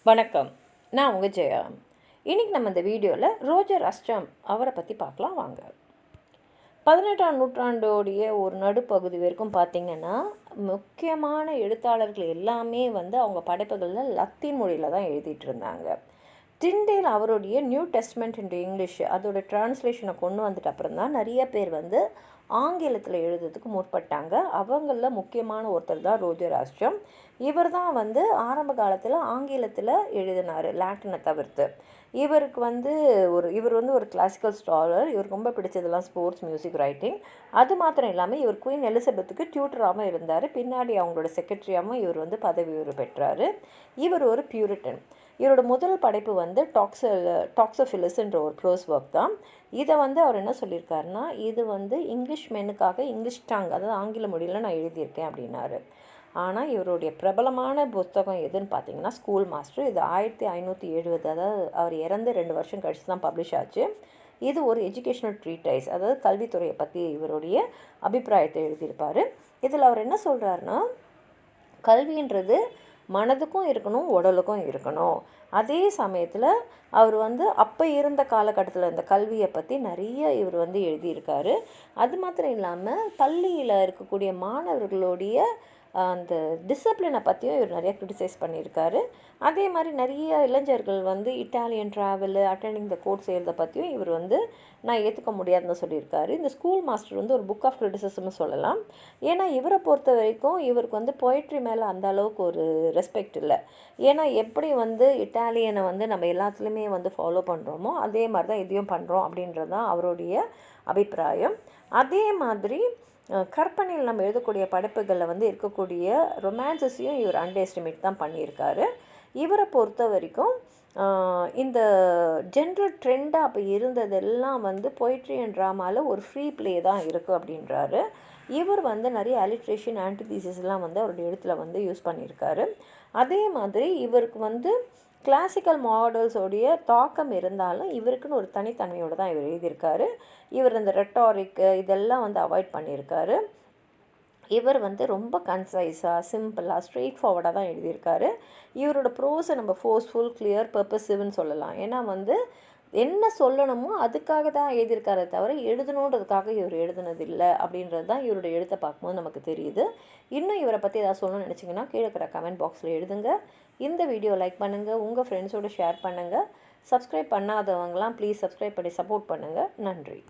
வணக்கம். நான் உங்கள் ஜெயா. இன்றைக்கி நம்ம இந்த வீடியோவில் ரோஜர் அஸ்ட்ரம் அவரை பற்றி பார்க்கலாம் வாங்க. 18ஆம் நூற்றாண்டோடைய ஒரு நடுப்பகுதி வரைக்கும் பார்த்திங்கன்னா, முக்கியமான எழுத்தாளர்கள் எல்லாமே அவங்க படைப்புகளில் லத்தீன் மொழியில் தான் எழுதிட்டு இருந்தாங்க. டிண்டேல் அவருடைய நியூ டெஸ்ட்மெண்ட் இன்டு இங்கிலீஷ் அதோட டிரான்ஸ்லேஷனை கொண்டு வந்துட்டு அப்புறம் தான் நிறைய பேர் ஆங்கிலத்தில் எழுதுறதுக்கு முற்பட்டாங்க. அவங்களில் முக்கியமான ஒருத்தர் தான் ரோஜர் ஆஸ்ட்ரம். இவர் தான் ஆரம்ப காலத்தில் ஆங்கிலத்தில் எழுதினார், லாட்டினை தவிர்த்து. இவருக்கு இவர் ஒரு கிளாசிக்கல் ஸ்காலர். இவருக்கு ரொம்ப பிடிச்சதெல்லாம் ஸ்போர்ட்ஸ், மியூசிக், ரைட்டிங். அது மாத்திரம் இல்லாமல் இவர் குயின் எலிசபெத்துக்கு டியூட்டராகவும் இருந்தார். பின்னாடி அவங்களோட செக்ரட்டரியாகவும் இவர் பதவி உயர்வு பெற்றார். இவர் ஒரு பியூரிட்டன். இவரோட முதல் படைப்பு டாக்ஸோஃபிலிஸ்ன்ற ஒரு ப்ரோஸ் ஒர்க் தான். இதை அவர் என்ன சொல்லியிருக்காருன்னா, இது இங்கிலீஷ் மெனுக்காக இங்கிலீஷ் டங், அதாவது ஆங்கில மொழியில் நான் எழுதியிருக்கேன் அப்படின்னாரு. ஆனால் இவருடைய பிரபலமான புத்தகம் எதுன்னு பார்த்தீங்கன்னா ஸ்கூல் மாஸ்டர். இது 1570, அதாவது அவர் இறந்து 2 வருஷம் கழித்து தான் பப்ளிஷ் ஆச்சு. இது ஒரு எஜுகேஷ்னல் ட்ரீட்டைஸ், அதாவது கல்வித்துறையை பற்றி இவருடைய அபிப்பிராயத்தை எழுதியிருப்பார். இதில் அவர் என்ன சொல்கிறாருன்னா, கல்வின்றது மனதுக்கும் இருக்கணும், உடலுக்கும் இருக்கணும். அதே சமயத்தில் அவர் அப்போ இருந்த காலகட்டத்தில் இந்த கல்வியை பற்றி நிறைய இவர் எழுதியிருக்காரு. அது மாத்திரம் இல்லாமல் பள்ளியில் இருக்கக்கூடிய மாணவர்களுடைய அந்த டிசிப்ளினை பற்றியும் இவர் நிறைய க்ரிட்டிசைஸ் பண்ணியிருக்காரு. அதே மாதிரி நிறைய இளைஞர்கள் Italian travel, attending the course செய்கிறத பற்றியும் இவர் நான் ஏற்றுக்க முடியாதுன்னு சொல்லியிருக்காரு. இந்த ஸ்கூல் மாஸ்டர் ஒரு புக் ஆஃப் கிரிட்டிசிசம்னு சொல்லலாம். ஏன்னா இவரை பொறுத்த வரைக்கும் இவருக்கு பொயட்ரி மேலே அந்த அளவுக்கு ஒரு ரெஸ்பெக்ட் இல்லை. ஏன்னா எப்படி இட்டாலியனை நம்ம எல்லாத்துலேயுமே ஃபாலோ பண்ணுறோமோ அதே மாதிரி தான் இதையும் பண்ணுறோம் அப்படின்றது தான் அவருடைய அபிப்பிராயம். அதே மாதிரி கற்பனையில் நம்ம எழுதக்கூடிய படைப்புகளில் இருக்கக்கூடிய ரொமான்சஸையும் இவர் அண்டர் எஸ்டிமேட் தான் பண்ணியிருக்காரு. இவரை பொறுத்த வரைக்கும் இந்த ஜென்ரல் ட்ரெண்டாக அப்போ இருந்ததெல்லாம் பொய்ட்ரி அண்ட் ட்ராமாவில் ஒரு ஃப்ரீ ப்ளே தான் இருக்குது அப்படின்றாரு. இவர் நிறைய அலிட்ரேஷன், ஆன்டிதீசிஸ்லாம் அவருடைய எழுத்தில் யூஸ் பண்ணியிருக்காரு. அதே மாதிரி இவருக்கு கிளாசிக்கல் மாடல்ஸோடைய தாக்கம் இருந்தாலும் இவருக்குன்னு ஒரு தனித்தன்மையோடு தான் இவர் எழுதியிருக்காரு. இவர் இந்த ரெட்டாரிக்கு இதெல்லாம் அவாய்ட் பண்ணியிருக்காரு. இவர் ரொம்ப கன்சைஸாக, சிம்பிளாக, ஸ்ட்ரெயிட் ஃபார்வர்டாக தான் எழுதியிருக்காரு. இவரோட ப்ரோஸை நம்ம ஃபோர்ஸ்ஃபுல், கிளியர், பர்பஸிவ்னு சொல்லலாம். ஏன்னா என்ன சொல்லணுமோ அதுக்காக தான் எழுதியிருக்காரே தவிர எழுதணுன்றதுக்காக இவர் எழுதுனதில்லை அப்படின்றது தான் இவருடைய எழுத்தை பார்க்கும்போது நமக்கு தெரியுது. இன்னும் இவரை பற்றி ஏதாவது சொல்லணும்னு நினச்சிங்கன்னா கீழே இருக்கிற கமெண்ட் பாக்ஸில் எழுதுங்க. இந்த வீடியோ லைக் பண்ணுங்கள், உங்கள் ஃப்ரெண்ட்ஸோடு ஷேர் பண்ணுங்கள். சப்ஸ்கிரைப் பண்ணாதவங்களாம் ப்ளீஸ் சப்ஸ்கிரைப் பண்ணி சப்போர்ட் பண்ணுங்கள். நன்றி.